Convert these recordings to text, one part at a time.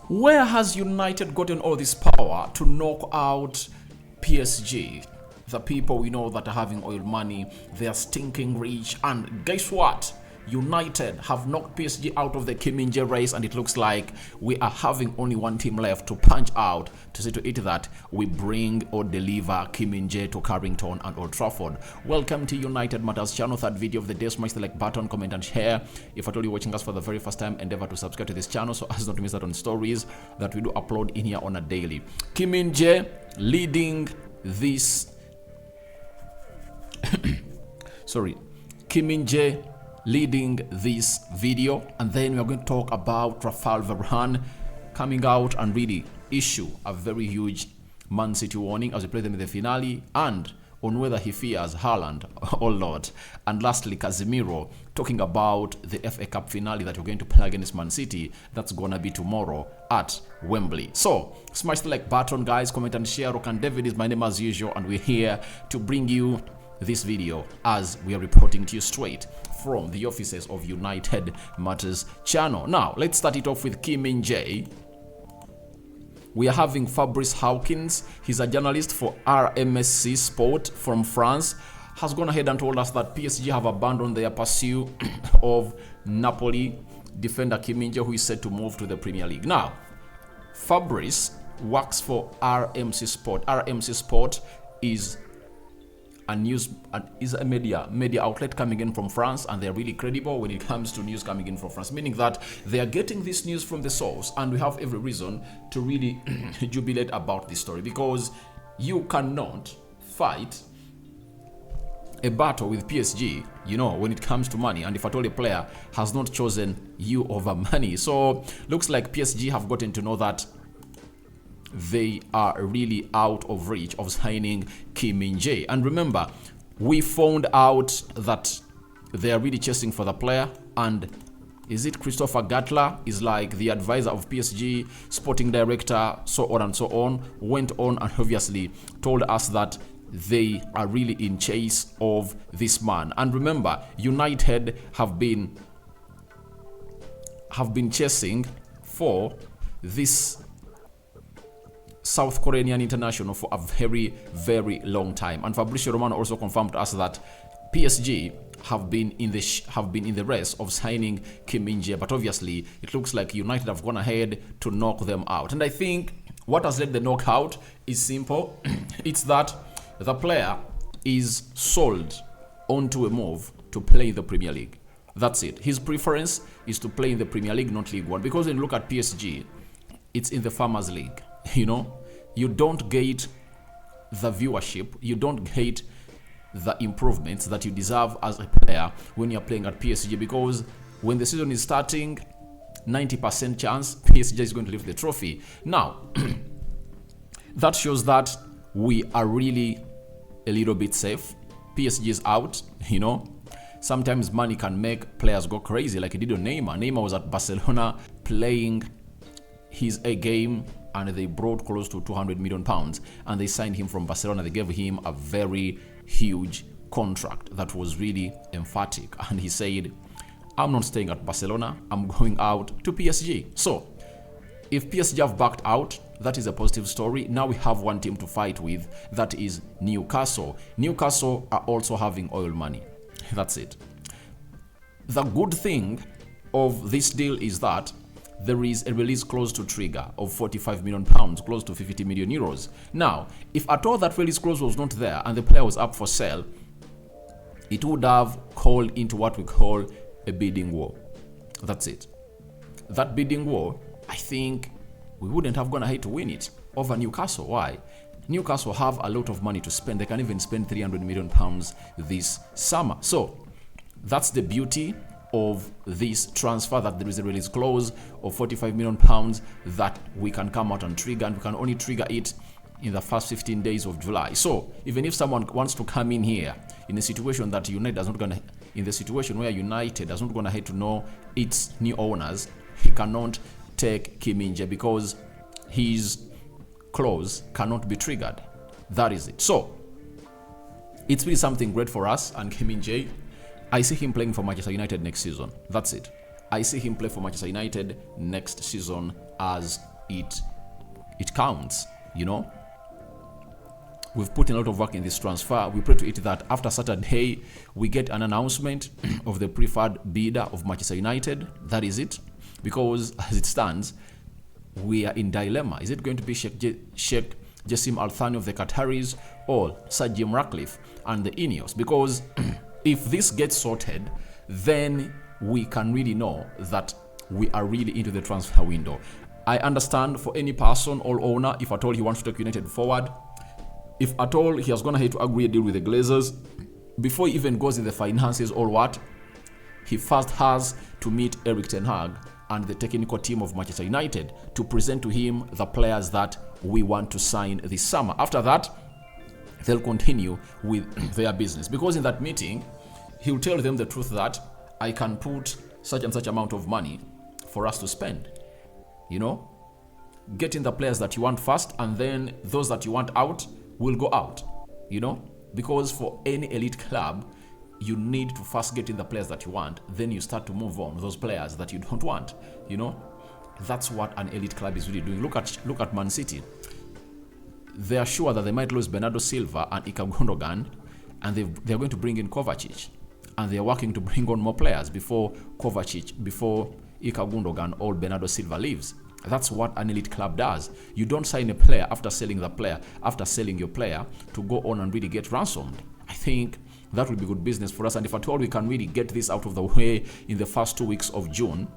Where has United gotten all this power to knock out PSG? The people we know that are having oil money, they are stinking rich, and guess what? United have knocked PSG out of the Min-Jae race, and it looks like we are having only one team left to punch out to see to it that we bring or deliver Min-Jae to Carrington and Old Trafford. Welcome to United Matters channel, third video of the day. Smash the like button, comment and share. If at all you're watching us for the very first time, endeavor to subscribe to this channel so as not to miss out on stories that we do upload in here on a daily. Min-Jae leading this Min-Jae leading this video, and then we are going to talk about Varane coming out and really issue a very huge Man City warning as we play them in the finale, and on whether he fears Haaland or not. And lastly, Casemiro talking about the FA Cup finale that we're going to play against Man City. That's gonna be tomorrow at Wembley. So smash the like button, guys, comment and share. Rokan David is my name as usual, and we're here to bring you this video as we are reporting to you straight from the offices of United Matters channel. Now let's start it off with Min-Jae. We are having Fabrice Hawkins, he's a journalist for RMC Sport from France, has gone ahead and told us that PSG have abandoned their pursuit of Napoli defender Min-Jae, who is set to move to the Premier League. Now Fabrice works for RMC Sport. RMC Sport is a media outlet coming in from France, and they're really credible when it comes to news coming in from France, meaning that they are getting this news from the source, and we have every reason to really jubilate about this story, because you cannot fight a battle with PSG, you know, when it comes to money, and if at all a player has not chosen you over money. So looks like PSG have gotten to know that they are really out of reach of signing Min-Jae. And remember, we found out that they are really chasing for the player, and is it Christopher Gatler is like the advisor of PSG, sporting director, so on and so on, went on and obviously told us that they are really in chase of this man. And remember, United have been chasing for this South Korean international for a very, very long time. And Fabrizio Romano also confirmed to us that PSG have been in the race of signing Min-Jae, but obviously it looks like United have gone ahead to knock them out. And I think what has led the knockout is simple. It's that the player is sold onto a move to play in the Premier League. That's it. His preference is to play in the Premier League, not League One, because when you look at PSG, it's in the Farmers League. You know, you don't get the viewership, you don't get the improvements that you deserve as a player when you're playing at PSG, because when the season is starting, 90% chance PSG is going to lift the trophy. Now that shows that we are really a little bit safe. PSG is out, you know. Sometimes money can make players go crazy, like it did on Neymar. Neymar was at Barcelona playing his A game, and they brought close to 200 million pounds, and they signed him from Barcelona. They gave him a very huge contract that was really emphatic, and he said, I'm not staying at Barcelona, I'm going out to PSG. So if PSG have backed out, that is a positive story. Now we have one team to fight with, that is Newcastle. Newcastle are also having oil money. That's it. The good thing of this deal is that there is a release clause to trigger of 45 million pounds, close to 50 million euros. Now, if at all that release clause was not there and the player was up for sale, it would have called into what we call a bidding war. That's it. That bidding war, I think we wouldn't have gone ahead to win it over Newcastle. Why? Newcastle have a lot of money to spend. They can even spend 300 million pounds this summer. So that's the beauty of this transfer, that there is a release clause of 45 million pounds that we can come out and trigger, and we can only trigger it in the first 15 days of July. So even if someone wants to come in here in a situation that United does not gonna, in the situation where United does not gonna have to know its new owners, he cannot take Min-Jae because his clause cannot be triggered. That is it. So it's really something great for us and Min-Jae. I see him playing for Manchester United next season. That's it. I see him play for Manchester United next season as it counts, you know. We've put in a lot of work in this transfer. We pray to it that after Saturday, we get an announcement of the preferred bidder of Manchester United. That is it. Because as it stands, we are in dilemma. Is it going to be Sheikh Jassim Al Thani of the Qataris or Sir Jim Ratcliffe and the Ineos? Because if this gets sorted, then we can really know that we are really into the transfer window. I understand for any person or owner, if at all he wants to take United forward, if at all he has gone ahead to agree a deal with the Glazers, before he even goes in the finances or what, he first has to meet Erik ten Hag and the technical team of Manchester United to present to him the players that we want to sign this summer. After that, they'll continue with their business. Because in that meeting, he'll tell them the truth that I can put such and such amount of money for us to spend. You know, getting the players that you want first, and then those that you want out will go out, you know, because for any elite club, you need to first get in the players that you want, then you start to move on those players that you don't want, you know. That's what an elite club is really doing. Look at Man City. They are sure that they might lose Bernardo Silva and Ilkay Gundogan, and they're going to bring in Kovacic, and they're working to bring on more players before Ilkay Gundogan or Bernardo Silva leaves. That's what an elite club does. You don't sign a player after selling your player to go on and really get ransomed. I think that will be good business for us. And if at all we can really get this out of the way in the first 2 weeks of June,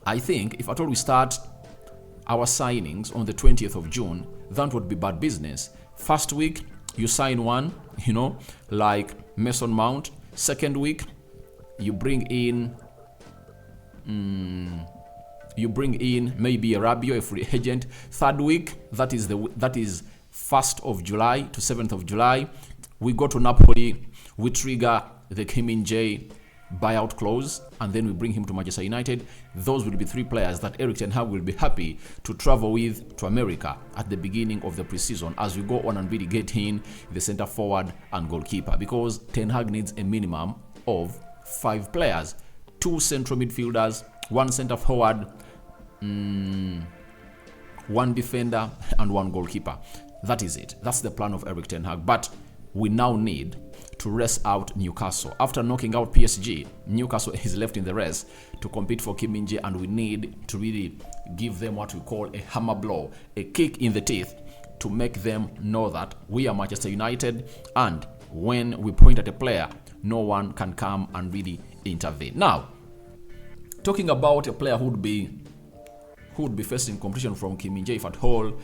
I think if at all we start our signings on the 20th of June, that would be bad business. First week, you sign one, you know, like Mason Mount. Second week, you bring in maybe a Rabiot, a free agent. Third week, that is 1st of July to 7th of July. We go to Napoli, we trigger the Min-Jae buyout clause, and then we bring him to Manchester United. Those will be 3 players that Erik ten Hag will be happy to travel with to America at the beginning of the preseason as we go on and really get in the center forward and goalkeeper, because ten Hag needs a minimum of 5 players, 2 central midfielders, 1 center forward, 1 defender, and 1 goalkeeper. That is it. That's the plan of Erik ten Hag. But we now need to rest out Newcastle. After knocking out PSG, Newcastle is left in the race to compete for Min-Jae, and we need to really give them what we call a hammer blow, a kick in the teeth, to make them know that we are Manchester United, and when we point at a player, no one can come and really intervene. Now, talking about a player who would be facing competition from Min-Jae if at all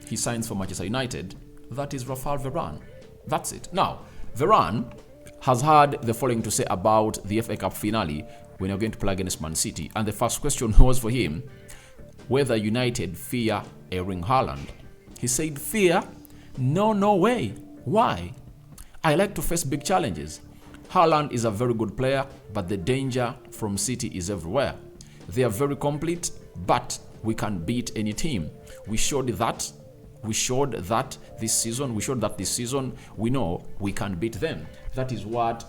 he signs for Manchester United, that is Raphael Varane. That's it. Now, Varane has had the following to say about the FA Cup finale when you're going to play against Man City. And the first question was for him whether United fear Erling Haaland. He said, fear? No way. Why? I like to face big challenges. Haaland is a very good player, but the danger from City is everywhere. They are very complete, but we can beat any team. We showed that this season. We know we can beat them. That is what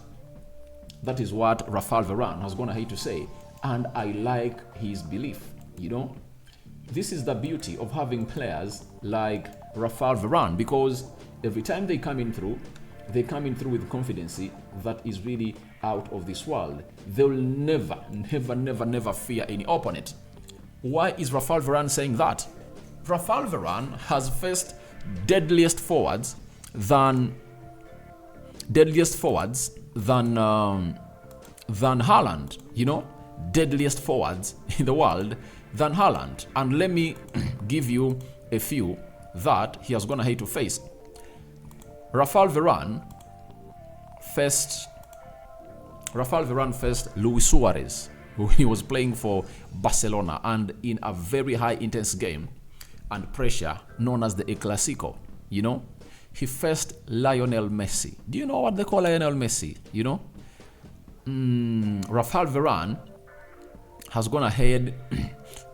Raphael Varane has gone ahead to say, and I like his belief. You know, this is the beauty of having players like Raphael Varane, because every time they come in through with confidence that is really out of this world. They will never fear any opponent. Why is Raphael Varane saying that? Raphael Varane has faced deadliest forwards than Haaland. You know, deadliest forwards in the world than Haaland. And let me give you a few that he has gone ahead to face. Raphael Varane faced Luis Suarez when he was playing for Barcelona, and in a very high intense game and pressure known as the El Clasico, you know, he faced Lionel Messi. Do you know what they call Lionel Messi? You know, Raphael Varane has gone ahead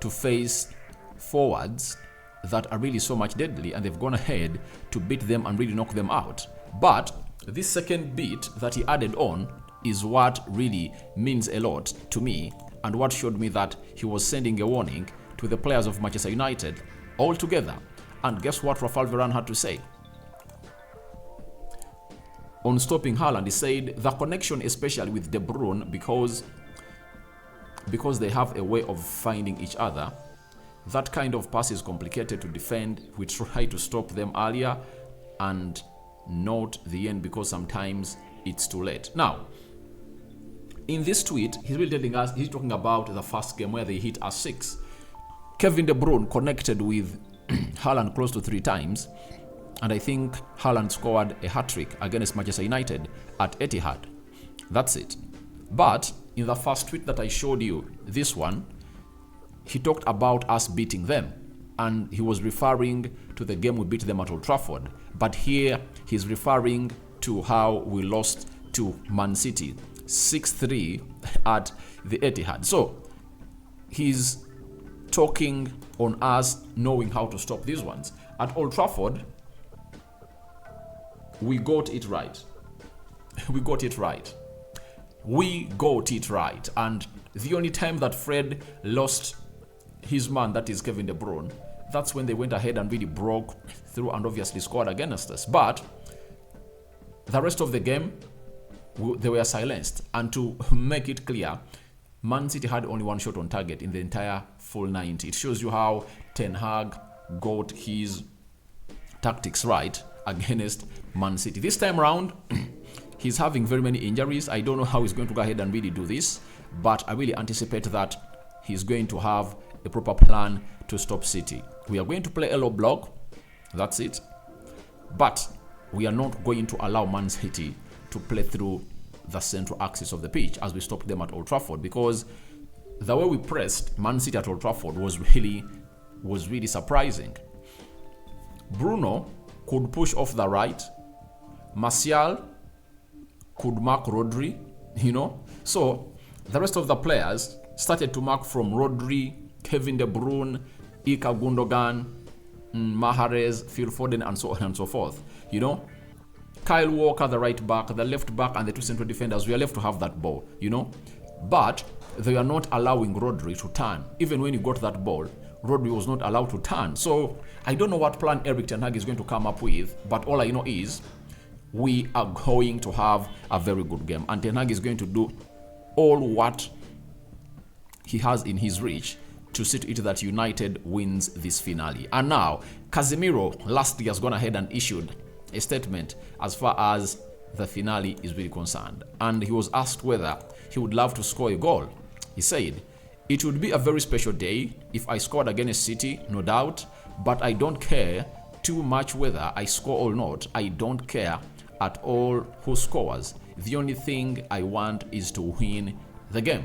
to face forwards that are really so much deadly, and they've gone ahead to beat them and really knock them out. But this second beat that he added on is what really means a lot to me, and what showed me that he was sending a warning to the players of Manchester United all together. And guess what Rafael Varane had to say? On stopping Haaland, he said the connection, especially with De Bruyne, because they have a way of finding each other, that kind of pass is complicated to defend. We try to stop them earlier and not the end, because sometimes it's too late. Now, in this tweet, he's really telling us, he's talking about the first game where they hit a 6. Kevin De Bruyne connected with Haaland close to 3 times, and I think Haaland scored a hat-trick against Manchester United at Etihad. That's it. But in the first tweet that I showed you, this one, he talked about us beating them, and he was referring to the game we beat them at Old Trafford. But here he's referring to how we lost to Man City 6-3 at the Etihad. So he's talking on us knowing how to stop these ones. At Old Trafford, we got it right. We got it right. We got it right. And the only time that Fred lost his man, that is Kevin De Bruyne, that's when they went ahead and really broke through and obviously scored against us. But the rest of the game, they were silenced. And to make it clear, Man City had only 1 shot on target in the entire full 90. It shows you how Ten Hag got his tactics right against Man City. This time around, he's having very many injuries. I don't know how he's going to go ahead and really do this, but I really anticipate that he's going to have a proper plan to stop City. We are going to play a low block, that's it, but we are not going to allow Man City to play through the central axis of the pitch as we stopped them at Old Trafford, because the way we pressed Man City at Old Trafford was really surprising. Bruno could push off the right, Martial could mark Rodri, so the rest of the players started to mark from Rodri, Kevin De Bruyne, Ika Gundogan, Mahrez, Phil Foden, and so on and so forth. Kyle Walker, the right back, the left back, and the 2 central defenders, we are left to have that ball, But they are not allowing Rodri to turn. Even when you got that ball, Rodri was not allowed to turn. So I don't know what plan Erik Ten Hag is going to come up with, but all I know is we are going to have a very good game. And Ten Hag is going to do all what he has in his reach to see to it that United wins this finale. And now, Casemiro lastly has gone ahead and issued a statement as far as the finale is really concerned. And he was asked whether he would love to score a goal. He said, "It would be a very special day if I scored against City, no doubt, but I don't care too much whether I score or not. I don't care at all who scores. The only thing I want is to win the game."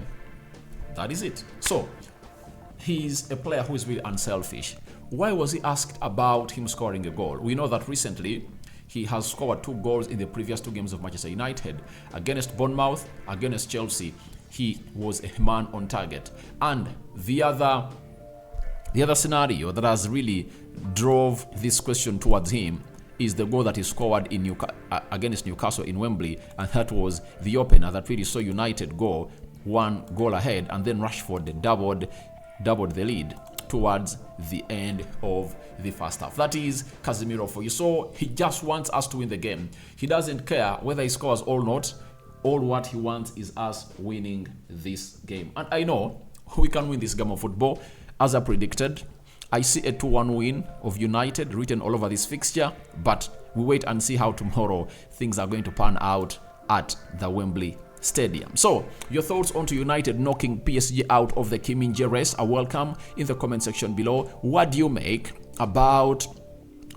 That is it. So, he's a player who is really unselfish. Why was he asked about him scoring a goal? We know that recently he has scored 2 goals in the previous 2 games of Manchester United. Against Bournemouth, against Chelsea, he was a man on target. And the other scenario that has really drove this question towards him is the goal that he scored in against Newcastle in Wembley, and that was the opener that really saw United go 1 goal ahead, and then Rashford doubled the lead towards the end of the first half. That is Casemiro for you. So he just wants us to win the game. He doesn't care whether he scores or not. All what he wants is us winning this game. And I know we can win this game of football. As I predicted, I see a 2-1 win of United written all over this fixture, but we wait and see how tomorrow things are going to pan out at the Wembley Stadium. So, your thoughts on United knocking PSG out of the Min-Jae race are welcome in the comment section below. What do you make about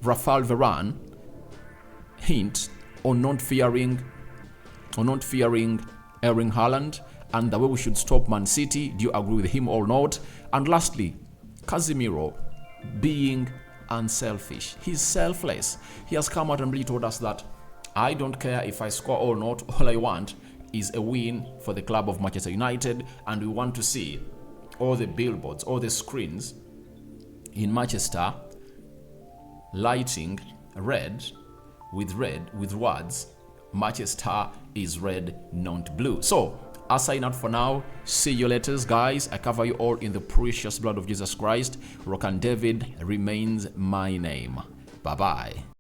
Rafael Varane hint on not fearing Erling Haaland and the way we should stop Man City? Do you agree with him or not? And lastly, Casemiro being unselfish. He's selfless. He has come out and really told us that I don't care if I score or not. All I want is a win for the club of Manchester United, and we want to see all the billboards, all the screens in Manchester lighting red with words, Manchester is red, not blue. So I sign out for now. See you later, guys. I cover you all in the precious blood of Jesus Christ. Rock and David remains my name. Bye-bye.